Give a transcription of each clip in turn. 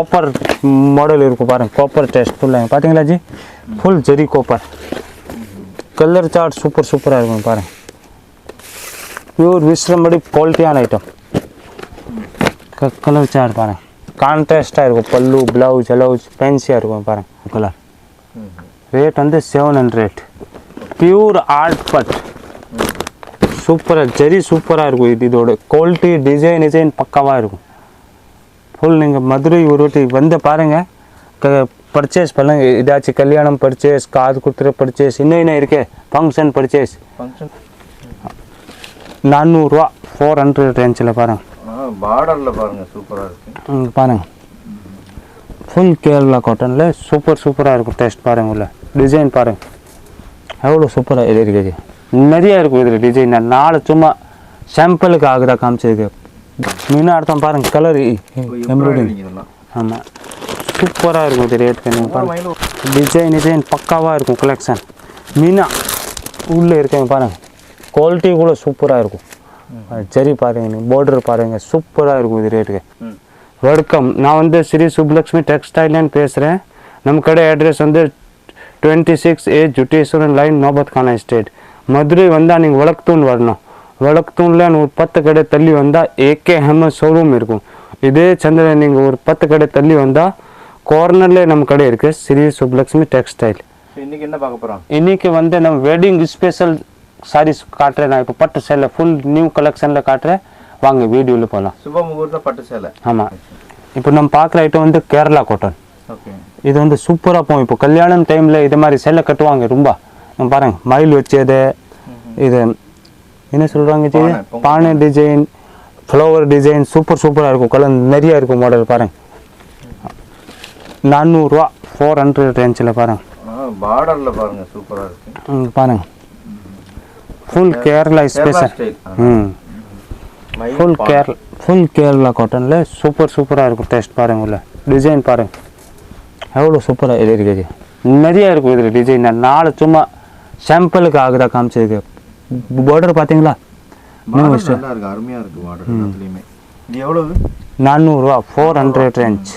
Copper model इरुक्कुम पारुंगा copper test full पातींगला ji full zari copper colour chart super super आ इरुक्कुम पारुंगा प्योर विश्रमबड़ी क्वालिटीयान आइटम कलर चार्ट पारुंगा कांट्रास्ट आ इरुक्कुम पल्लू ब्लाउज ब्लाउज फैंसी आ इरुक्कुम पारुंगा कलर रेट வந்து 700 प्योर आर्ट पट सूपर जरी सूपरा இருக்கும் இதோட குவாலிட்டி டிசைன் பக்காவா இருக்கும் ஃபுல் நீங்க மதுரை ஊரோட்டி வந்து பாருங்க பர்ச்சேஸ் பண்ணுங்க இதாச்சு கல்யாணம் பர்ச்சேஸ் காது குத்துற பர்ச்சேஸ் இன்னும் இருக்கு ஃபங்க்ஷன் பர்ச்சேஸ் 400 ரூபாய் 400 ரேஞ்சில பாருங்க பார்டர்ல பாருங்க சூப்பரா இருக்கு பாருங்க ஃபுல் கேரளா காட்டன்ல சூப்பரா இருக்கும் டெஸ்ட் பாருங்க உள்ள டிசைன் பாருங்க எவ்வளவு சூப்பரா இருக்கு நிறைய இருக்கும் இதுல டிசைன் நாலு சும்மா சாம்பிளுக்காக தான் காமிச்சிருக்கு மீனா அர்த்தம் பாருங்க கலர் எம்ப்ராய்டரிங் ஆமா சூப்பரா இருக்கும் இது ரேட் பாருங்க டிசைன் பக்காவா இருக்கும் கலெக்ஷன் மீனா உள்ள இருக்கேன் பாருங்க குவாலிட்டி கூட சூப்பரா இருக்கும் சரி பாருங்க பார்டர் பாருங்க சூப்பரா இருக்கும் இது ரேட்டுக்கு வெல்கம் நான் வந்து ஸ்ரீ சுப்லக்ஷ்மி டெக்ஸ்டைல்னு பேசுறேன் நம்ம கடை அட்ரஸ் வந்து 26A ஜுட்டேஸ்வரன் லைன் நோபத்கானா எஸ்டேட் மதுரை வந்தா நீங்க வழக்தூன் வரணும் வழக்தூன்ல ஒரு 10 கடை தள்ளி வந்தா ஏகே ஹெமஸ் ஷோரூம் இருக்கும் இதே சந்திரன் நீங்க ஒரு 10 கடை தள்ளி வந்தா கார்னர்ல நம்ம கடை இருக்கு ஸ்ரீ சுப்லக்ஷ்மி டெக்ஸ்டைல் இன்னைக்கு என்ன பார்க்க போறோம் இன்னைக்கு வந்து நம்ம வெட்டிங் ஸ்பெஷல் சாரீஸ் காட்டுறேன் நான் இப்போ பட்டு சேலை ஃபுல் நியூ கலெக்ஷன்ல காட்டுறேன் வாங்க வீடியோல போலாம் சுப முகூர்த்த பட்டு சேலை ஆமா இப்போ நம்ம பார்க்குற ஐட்டம் வந்து கேரளா காட்டன் ஓகே இது வந்து சூப்பரா போகும் இப்போ கல்யாணம் டைம்ல இது மாதிரி சேலை கட்டுவாங்க ரொம்ப பாருங்க மயில் வச்சது இது என்ன சொல்றாங்க ஜி பானை டிசைன் ஃப்ளவர் டிசைன் சூப்பரா இருக்கும் கலர் நிறைய இருக்கும் மாடல் பாருங்க 400 ரூபாய் 400 ரேஞ்சில பாருங்க பார்டர்ல பாருங்க சூப்பரா இருக்கு பாருங்க full Kerala special full Kerala காட்டன்ல சூப்பரா இருக்கும் டெஸ்ட் பாருங்க உள்ள டிசைன் பாருங்க எவ்வளோ சூப்பரா இருக்கு நிறைய இருக்கும் இதுல டிசைன் நாலு சும்மா சாம்பிளுக்காக தான் காமிச்சிருக்கு பார்டர் பாத்தீங்களா நல்லா இருக்கு அருமையா இருக்கு பார்டர் அதுலயுமே இது எவ்வளவு 400 ரூபாய் 400 ரேஞ்ச்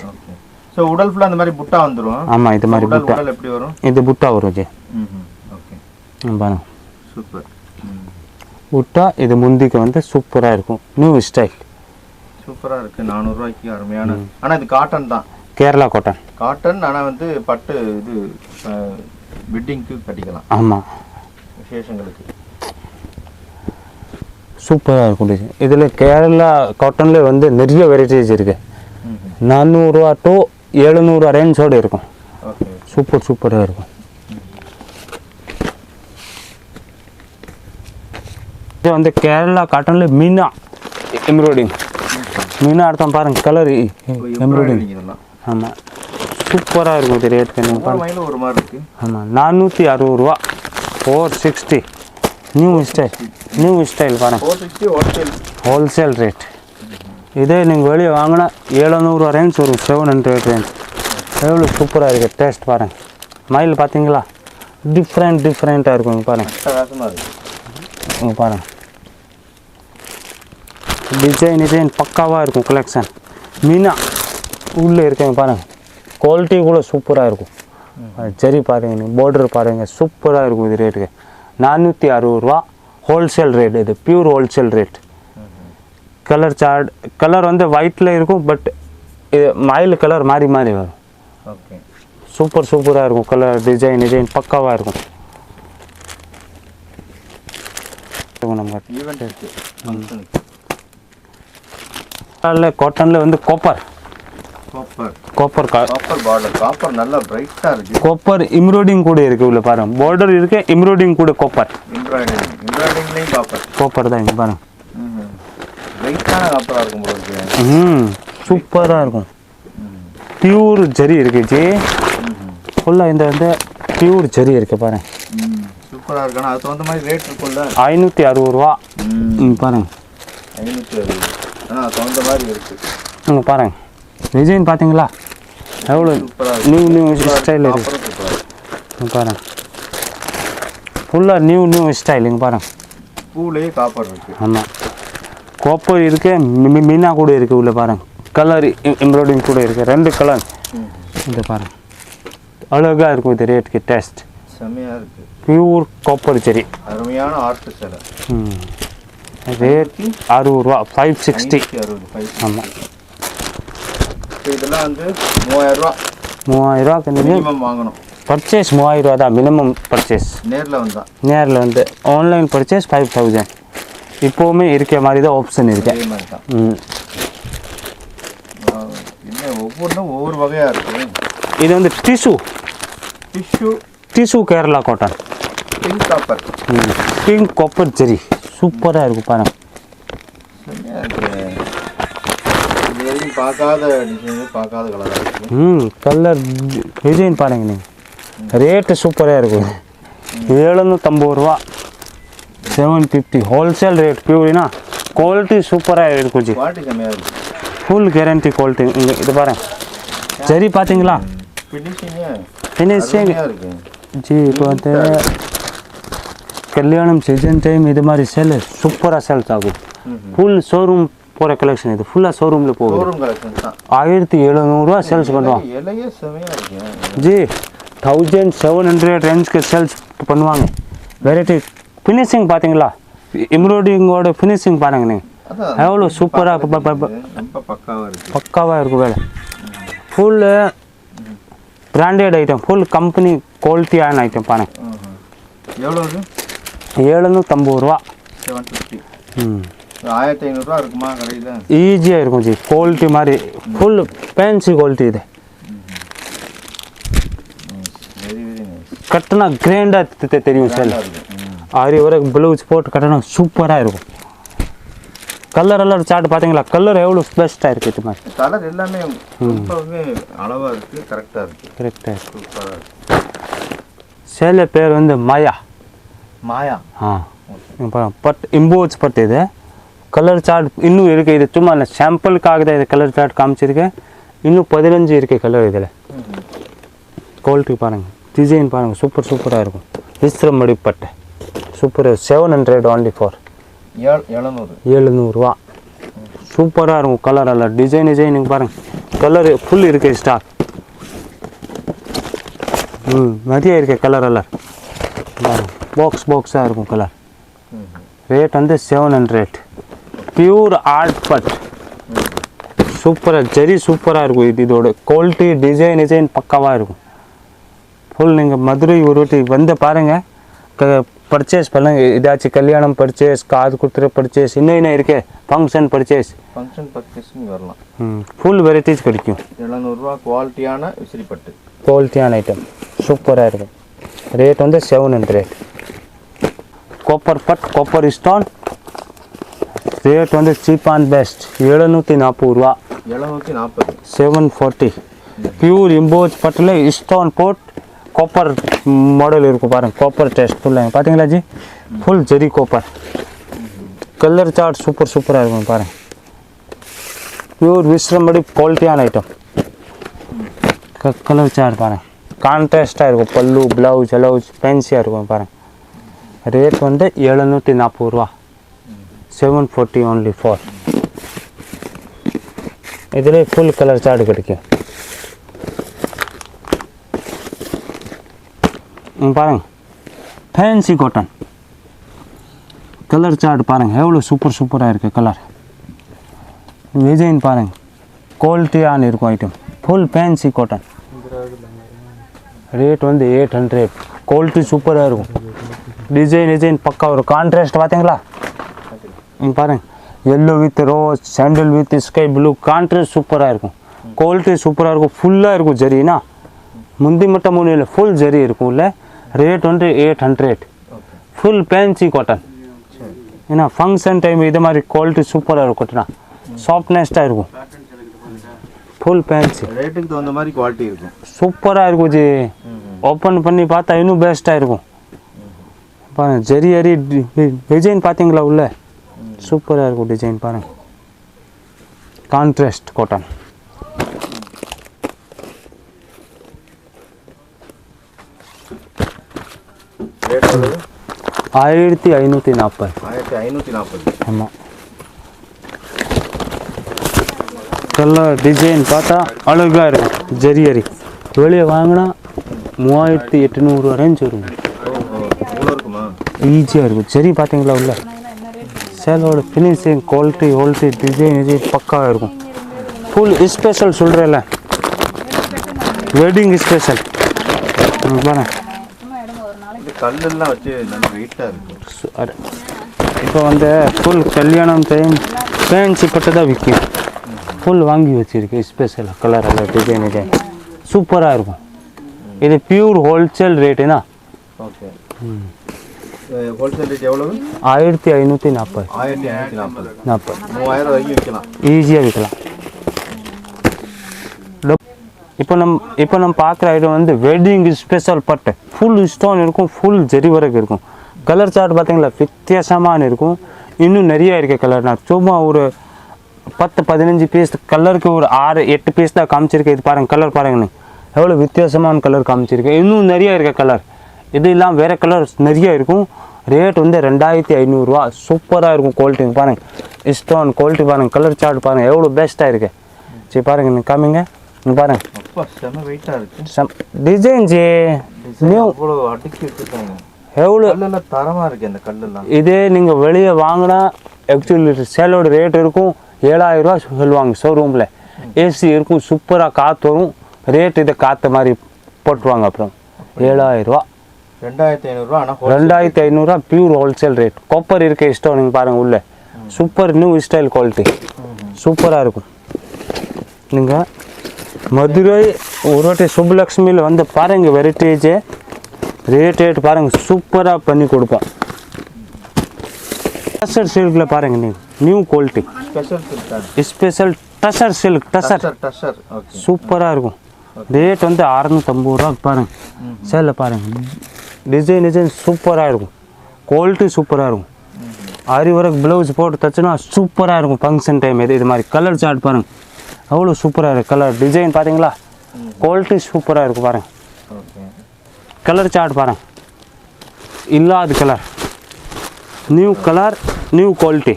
சோ உடல் ஃபுல்லா அந்த மாதிரி புட்டா வந்துரும் ஆமா இது மாதிரி புட்டா உடல் எப்படி வரும் இது புட்டா வரும் ஜி ஓகே பாருங்க சூப்பர் புட்டா இது முந்திக்கு வந்து சூப்பரா இருக்கும் நியூ ஸ்டைல் சூப்பரா இருக்கு 400 ரூபாய்க்கு அருமையான ஆனா இது காட்டன் தான் கேரளா காட்டன் ஆனா வந்து பட்டு இது வெட்டிங்க்கு கட்டிக்கலாம் ஆமா விசேஷங்களுக்கு சூப்பரா இருக்கும் இதுல கேரளா காட்டன்ல வந்து நிறைய வெரைட்டிஸ் இருக்கு 400 ரூபாய் டு 700 ரேஞ்சோட இருக்கும் ஓகே சூப்பரா இருக்கும் இது வந்து கேரளா காட்டன்ல மீனா எம்ப்ராய்டரிங் மீனா அர்த்தம் பாருங்க கலர் எம்ப்ராய்டரிங் இதெல்லாம் ஆமா சூப்பரா இருக்கும் இது ரேட் பாருங்க ஒரு மாதிரி இருக்கு ஆமா 460 ரூபாய் 460 நியூ ஸ்டைல் பாருங்க 460 ஹோல்சேல் ரேட் இதே நீங்க வெளியே வாங்கினா 700 ரேஞ்ச் ஒரு 700 ரேஞ்ச் எவ்வளோ சூப்பரா இருக்கு டேஸ்ட் பாருங்க மயில் பாத்தீங்களா டிஃப்ரெண்டா இருக்கும் பாருங்க அட்டகாசமா இருக்கு பாருங்க டிசைன் பக்காவா இருக்கும் கலெக்ஷன் மீனா உள்ள இருக்கேன் பாருங்க குவாலிட்டி கூட சூப்பரா இருக்கும் சரி பாருங்க பார்டர் பாருங்க சூப்பரா இருக்கும் இது ரேட்டுக்கு 460 ரூபாய் ஹோல்சேல் ரேட் இது pure wholesale rate colour chart colour வந்து ஒயிட்ல இருக்கும் பட் இது மயில் கலர் மாறி வரும் ஓகே சூப்பரா இருக்கும் கலர் டிசைன் பக்காவா இருக்கும் நம்ம ஈவென்ட் இருக்கு காட்டன்ல வந்து காப்பர் பார்டர் காப்பர் நல்லா பிரைட்டா இருக்கு காப்பர் எம்ப்ராய்டரிங் கூட இருக்கு உள்ள பாருங்க பார்டர் இருக்கு எம்ப்ராய்டரிங் கூட காப்பர் எம்ப்ராய்டரிங்லயும் காப்பர் தான் இங்க பாருங்க பிரைட்டான காப்பரா இருக்கும் போல இருக்கு சூப்பரா இருக்கும் பியூர் ஜரி இருக்கு ஜி ஃபுல்லா இந்த வந்து பியூர் ஜரி இருக்கு பாருங்க சூப்பரா இருக்கு ஆனா அது அந்த மாதிரி ரேட் இருக்கும்ல 560 ரூபாய் பாருங்க 560 ஆனா அது அந்த மாதிரி இருக்கு பாருங்க டிசைன் பாத்தீங்களா எவ்வளோ நியூ ஸ்டைல் இருக்கு பாருங்க ஃபுல்லாக நியூ ஸ்டைலுங்க பாருங்க பூலே காப்பர் இருக்கு ஆமாம் காப்பர் இருக்கு மீனா கூட இருக்கு உள்ள பாருங்க கலர் எம்ப்ராய்டிங் கூட இருக்குது 2 கலர். இந்த பாருங்க அழகாக இருக்கும் இது ரேட்டுக்கு. டெஸ்ட் செம்மையாக இருக்குது. பியூர் காப்பர் ஜெரி. அருமையான ஆர்ட் சேலை. ரேட் 60 ரூபா 560. 560. ஆமாம். இதெல்லாம் வந்து 3000 ரூபா. 3000 ரூபாய்க்கு நீங்கள் மினிமம் வாங்கணும். பர்ச்சேஸ் 3000 ரூபா தான் மினிமம் பர்ச்சேஸ். நேரில் வந்து ஆன்லைன் பர்ச்சேஸ் 5000. இப்போவுமே இருக்கிற மாதிரி தான் ஆப்ஷன் இருக்கு. ஒவ்வொன்றும் ஒவ்வொரு வகையாக இருக்குது. இது வந்து tissue Kerala cotton. Pink copper zari சூப்பராக இருக்கும் பாருங்க. பார்க்காத டிசைன், பார்க்காத கலராக இருக்குது. கலர் டிசைன் பாருங்க நீங்கள். ரேட்டு சூப்பராக இருக்கும். 750 ரூபா 750 ஹோல்சேல் ரேட். பியூரினா குவாலிட்டி சூப்பராக இருக்கும் ஜி. குவாலிட்டி செம்மையாக இருக்குது. Full guarantee quality. இங்கே இது பாருங்க ஜரி பார்த்தீங்களா ஃபினிஷிங் ஜி. இப்போ வந்து கல்யாணம் சீசன் டைம் இது மாதிரி சேல் சூப்பராக சேல்ஸ் ஆகும். ஃபுல் ஷோரூம் போகிற கலெக்ஷன். இது ஃபுல்லாக ஷோரூமில் போகும். 1700 ரூபா சேல்ஸ் பண்ணுவாங்க ஜி. 1700 ரேஞ்சுக்கு சேல்ஸ் பண்ணுவாங்க. வெரைட்டி ஃபினிஷிங் பார்த்தீங்களா, எம்ப்ராய்டிங்கோட ஃபினிஷிங் பாருங்க நீங்கள் எவ்வளோ சூப்பராக பக்காவாக இருக்கும் வேலை. Full branded item, full company குவாலிட்டியான ஐட்டம் பாருங்க. எவ்வளோ 750 ரூபா. 1500 ரூபா இருக்குமா கடையில்? ஈஸியாக இருக்கும் ஜி. குவாலிட்டி மாதிரி ஃபுல் ஃபேன்சி குவாலிட்டி. இது கட்டினா கிராண்டாக தெரியும் சார். ஆரி வரை ப்ளவுஸ் போட்டு கட்டினா சூப்பராக இருக்கும். கலர் எல்லாம் சார்ட் பார்த்தீங்களா, கலர் எவ்வளோ பெஸ்ட்டாக இருக்குது. இது மாதிரி கலர் எல்லாமே அளவாக இருக்குது, கரெக்டாக இருக்குது. சேலை பேர் வந்து மாயா. பட் இம்போர்ட்ஸ் பட். இது கலர் சார்ட் இன்னும் இருக்குது. இது சும்மா சாம்பிளுக்காக தான் இது கலர் சார்ட் காமிச்சிருக்கேன். இன்னும் 15 இருக்குது கலர் இதில். குவாலிட்டி பாருங்கள், டிசைன் பாருங்கள், சூப்பராக இருக்கும். விஸ்ரமடி பட்டை சூப்பர். 700 only for 700 ரூபா. சூப்பராக இருக்கும். கலர் எல்லாம் டிசைனிங் பாருங்கள். கலர் ஃபுல் இருக்குது ஸ்டாக். நிறைய இருக்குது கலர் எல்லாம். பாக்ஸாக இருக்கும் கலர். ரேட் வந்து 700. பியூர் ஆர்ட் பட் சூப்பராக ஜெரி சூப்பராக இருக்கும். இதோட குவாலிட்டி டிசைன் பக்காவாக இருக்கும். ஃபுல் நீங்கள் மதுரை ஒரு வாட்டி வந்து பாருங்கள், பர்ச்சேஸ் பண்ணுங்க. ஏதாச்சும் கல்யாணம் பர்ச்சேஸ், காது குத்துற பர்ச்சேஸ், இன்னும் இருக்கே ஃபங்க்ஷன் பர்ச்சேஸ் வரலாம். ஃபுல் வெரைட்டிஸ் கிடைக்கும். 700 ரூபா குவாலிட்டியான விசிறிப்பட்டு, குவாலிட்டியான ஐட்டம் சூப்பராக இருக்கும். ரேட் வந்து 700. காப்பர் பட், காப்பர் ஸ்டோன். ரேட் வந்து சீப் அண்ட் பெஸ்ட் 740 ரூபா. 740. பியூர் இம்போர்ட் பட்டில் ஸ்டோன் போட் காப்பர் மாடல் இருக்கும் பாருங்கள். காப்பர் டெஸ்ட் ஃபுல்லாக பார்த்தீங்களா ji. Full zari copper. Colour chart சூப்பராக இருக்கும் பாருங்கள். பியூர் விஸ்ரமடி குவாலிட்டியான ஐட்டம். கலர் சார்ட் பாருங்கள், கான்ட்ராஸ்டாக இருக்கும். பல்லு ப்ளவுஸ் ஃபேன்சியாக இருக்கும் பாருங்கள். ரேட் வந்து 740 ரூபா. 740 only for. இதில் ஃபுல் கலர் சார்ட் கிடைக்கும் பாருங்க. ஃபேன்சி காட்டன் கலர் சார்ட் பாருங்கள் எவ்வளோ சூப்பராக இருக்குது. கலர் டிசைன் பாருங்கள், குவாலிட்டியான இருக்கும் item. Full fancy cotton. Rate வந்து 800. குவாலிட்டி சூப்பராக இருக்கும். டிசைன் பக்கா ஒரு கான்ட்ராஸ்ட் பார்த்தீங்களா பாருங்கள். Yellow with rose, sandal with sky blue contrast சூப்பராக இருக்கும். குவாலிட்டி சூப்பராக இருக்கும். ஃபுல்லாக இருக்கும் ஜரினா. முந்தி மட்டும் மூணு ஃபுல் ஜரி இருக்கும் இல்லை. ரேட் வந்து 800. Full fancy cotton. ஏன்னா ஃபங்க்ஷன் டைம் இது மாதிரி குவாலிட்டி சூப்பராக இருக்கும். சாஃப்ட்னஸ்டாக இருக்கும். Full fancy. ரேட்டுக்கு தகுந்த மாதிரி குவாலிட்டி இருக்கும். சூப்பராக இருக்கும் ஜி. ஓப்பன் பண்ணி பார்த்தா இன்னும் பெஸ்ட்டாக இருக்கும் பாருங்க. ஜரி டிசைன் பார்த்தீங்களா உள்ள சூப்பராக இருக்கும் டிசைன் பாருங்கள். Contrast cotton. ரேட் எவ்வளவு? 1540. 1540. ஆமாம். கலர் டிசைன் பார்த்தா அழகாக இருக்கும். ஜரியரி வெளியே வாங்கினா 3800 ரேஞ்ச் வரும். இவ்வளோ இருக்குமா? ஈஸியாக இருக்கும். சரி பார்த்தீங்களா உள்ள சேலோட ஃபினிஷிங் குவாலிட்டி டிசைன் இது பக்காவாக இருக்கும். ஃபுல் ஸ்பெஷல் சொல்கிறேன்ல, வெட்டிங் ஸ்பெஷல் பாருங்க. இந்த கல்லெல்லாம் வச்சு நல்ல வெயிட்டாக இருக்கும். இப்போ வந்து ஃபுல் கல்யாணம் டைம் ஃபேன்சி பட்டு தான் விற்கும். ஃபுல் வாங்கி வச்சுருக்கு ஸ்பெஷல் கலர் எல்லாம் டிசைன் சூப்பராக இருக்கும். இது பியூர் ஹோல்சேல் ரேட்டுனா. ஓகே. ஹோல்சேல் ரேட் எவ்வளவு? 1540. 1540. 3000 வரைக்கும் விற்கலாம். ஈஸியாக விற்கலாம். இப்போ நம்ம பார்க்குற ஐட்டம் வந்து வெட்டிங் ஸ்பெஷல் பட்டு ஃபுல் ஸ்டோன் இருக்கும், ஃபுல் ஜரி ஒர்க் இருக்கும். கலர் சார்ட் பார்த்தீங்களா வித்தியாசமான இருக்கும். இன்னும் நிறைய இருக்குது கலர். நான் சும்மா ஒரு 10-15 பீஸ் கலருக்கு ஒரு 6-8 பீஸ் தான் காமிச்சிருக்கேன். இது பாருங்கள் கலர் பாருங்கண்ணே எவ்வளோ வித்தியாசமான கலர் காமிச்சிருக்கேன். இன்னும் நிறைய இருக்க கலர். இது இல்லாமல் வேறு கலர் நிறைய இருக்கும். ரேட் வந்து 2500 ரூபா. சூப்பராக இருக்கும் குவாலிட்டி பாருங்கள். ஸ்டோன் குவாலிட்டி பாருங்கள், கலர் சார்ட் பாருங்கள் எவ்வளோ பெஸ்ட்டாக இருக்குது. சரி பாருங்கள் நீங்கள் காமிங்க. இங்கே பாருங்கள் செம்ம வெயிட்டாக இருக்குது. டிசைன் நியூ அவ்வளோ அடுக்கி வச்சுருக்காங்க. எவ்வளோ கல்லெல்லாம் தரமாக இருக்குது அந்த கல்லெல்லாம். இதே நீங்கள் வெளியே வாங்கினா ஆக்சுவலி சேலோட ரேட் இருக்கும் 7000 ரூபா சொல்லுவாங்க ஷோரூமில். ஏசி இருக்கும், சூப்பராக காற்று வரும். ரேட் இதை காற்று மாதிரி போட்டுருவாங்க. அப்புறம் 7000 ரூபா. 2500 ரூபா. ஆனால் 2500 ரூபா பியூர் ஹோல்சேல் ரேட். காப்பர் இருக்க இஷ்டம் நீங்கள் பாருங்கள் உள்ள சூப்பர் நியூ ஸ்டைல் குவாலிட்டி சூப்பராக இருக்கும். நீங்கள் மதுரை ஒரு வாட்டி சுப்புலக்ஷ்மியில் வந்து பாருங்கள் வெரைட்டேஜ் ரேட் பாருங்கள் சூப்பராக பண்ணி கொடுப்போம். டசர் சில்கில் பாருங்கள் நீங்கள் new quality special tussar silk tussar சூப்பராக இருக்கும். ரேட் வந்து 650 ரூபா பாருங்கள். சேலில் பாருங்கள் டிசைன் சூப்பராக இருக்கும். குவாலிட்டி சூப்பராக இருக்கும். ஆரி ஒர்க் ப்ளவுஸ் போட்டு தச்சுனா சூப்பராக இருக்கும் ஃபங்க்ஷன் டைம். இது மாதிரி கலர் சார்ட் பாருங்கள் அவ்வளோ சூப்பராக இருக்குது. கலர் டிசைன் பார்த்தீங்களா குவாலிட்டி சூப்பராக இருக்கும் பாருங்கள். கலர் சார்ட் பாருங்கள் இல்லாத colour new colour new quality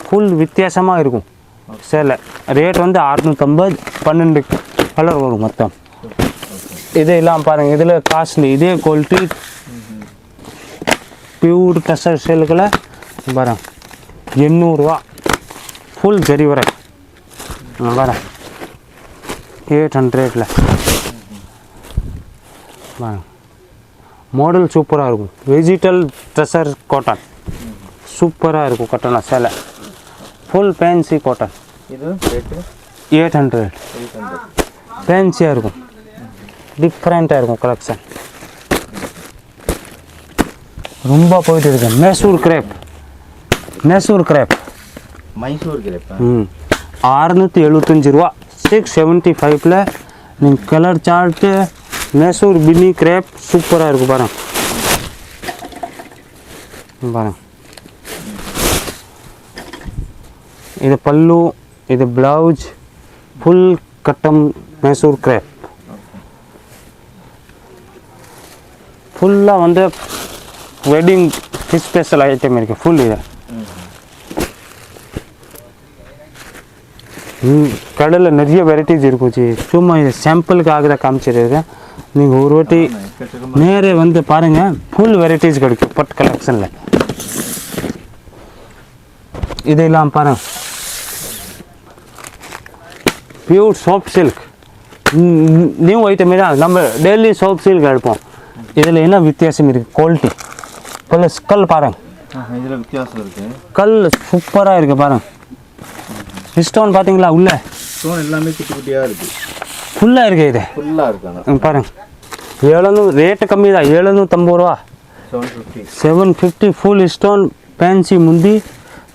full வித்தியாசமாக இருக்கும். சேலை ரேட் வந்து 650. 12 கலர் வரும் மொத்தம். இது இல்லாமல் பாருங்கள் இதில் காஸ்ட்லி இதே குவாலிட்டி பியூர் டசர் சேலுக்கில் பாருங்கள் 800 ரூபா. ஃபுல் ஜரி ஒர்க் பாருங்கள் 800ல் பாருங்கள். மாடல் சூப்பராக இருக்கும். வெஜிடல் டசர் காட்டன் சூப்பராக இருக்கும். காட்டனா சேலை ஃபுல் ஃபேன்சி காட்டன். இது 800 ஃபேன்சியாக இருக்கும். டிஃப்ரெண்ட்டாக இருக்கும் கலெக்ஷன். ரொம்ப போயிட்டு இருக்கு. மைசூர் கிரேப் மைசூர் கிரேப் 675 ரூபா. 675ல் நீங்கள் கலர் சார்ட்டு மைசூர் பின்னி கிரேப் சூப்பராக இருக்கும் பாருங்கள். பாருங்கள் இது பல்லு இது ப்ளவுஸ் ஃபுல் கட்டம் மைசூர் கிரேப் ஃபுல்லாக வந்து வெட்டிங் ஸ்பெஷல் ஐட்டம் இருக்குது. ஃபுல் இது கடையில் நிறைய வெரைட்டிஸ் இருக்கும். சும்மா இது சாம்பிளுக்காக தான் காமிச்சிருக்கேன். நீங்கள் ஒரு வாட்டி நேரே வந்து பாருங்கள் ஃபுல் வெரைட்டிஸ் கிடைக்கும் பட் கலெக்ஷனில். இதெல்லாம் பாருங்கள் பியூர் சாஃப்ட் சில்க் நியூ ஐட்டமே தான். நம்ம டெய்லி சாஃப்ட் சில்க் எடுப்போம். இதில் என்ன வித்தியாசம் இருக்குது குவாலிட்டி ப்ளஸ் கல் பாருங்கள். இதில் வித்தியாசம் இருக்குது. கல் சூப்பராக இருக்குது பாருங்கள். ஸ்டோன் பார்த்தீங்களா உள்ள ஸ்டோன் எல்லாமே குட்டி குட்டியாக இருக்குது. ஃபுல்லாக இருக்குது. இது ஃபுல்லாக இருக்காங்க பாருங்கள். 700 ரேட்டு கம்மி தான். 750 ரூபா. 750 ஃபுல் ஸ்டோன் ஃபேன்சி முந்தி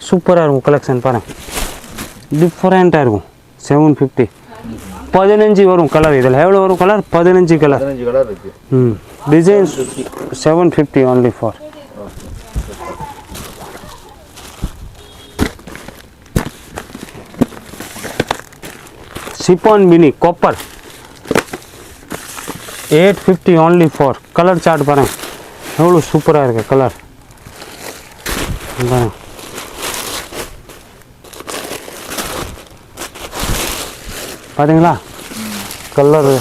சூப்பராக இருக்கும் கலெக்ஷன் பாருங்கள். டிஃப்ரெண்ட்டாக இருக்கும். 750 15 வரும் கலர். இதில் எவ்வளோ வரும் கலர்? 15 கலர் இருக்குது. Design 750 only for. Chiffon mini copper 850 only for. Colour chart பாருங்கள் எவ்வளோ சூப்பராக இருக்குது கலர் பாருங்கள். பார்த்தீங்களா கலர்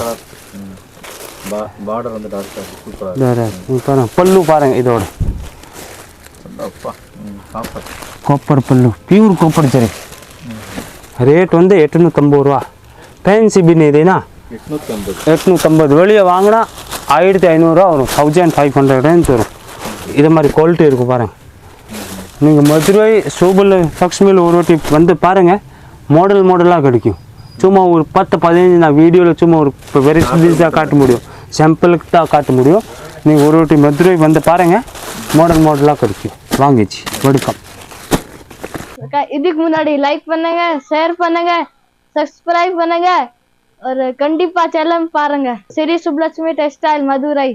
பார்டர் வந்து டார்க்காக சூப்பராக வேறு பாருங்க பல்லு பாருங்க இதோட அப்பா காப்பர் காப்பர் பல்லு பியூர் காப்பர் சரி ரேட் வந்து 850 ரூபா ஃபேன்சி பின் இதுனா 850 வெளியே வாங்கினா 1500 ரூபா வரும் 1500 ரேஞ்ச் வரும் இது மாதிரி குவாலிட்டி இருக்குது பாருங்கள் நீங்கள் மதுரை சோபல் லக்ஷ்மியில் ஒரு வாட்டி வந்து பாருங்கள் மாடலாக கிடைக்கும் சும்மா ஒரு 10-15 நான் வீடியோவில் சும்மா ஒரு வெரைட்டிஸாக காட்ட முடியும் சாம்பிளுக்கு தான் காட்ட முடியும் நீங்கள் ஒரு வாட்டி மதுரை வந்து பாருங்கள் மாடலாக கிடைக்கும் வாங்கிச்சு வெல்கம் இதுக்கு முன்னாடி லைக் பண்ணுங்க ஷேர் பண்ணுங்க சப்ஸ்கிரைப் பண்ணுங்க ஒரு கண்டிப்பா சேனல் பாருங்க ஸ்ரீ சுப்லட்சுமி டெக்ஸ்டைல் மதுரை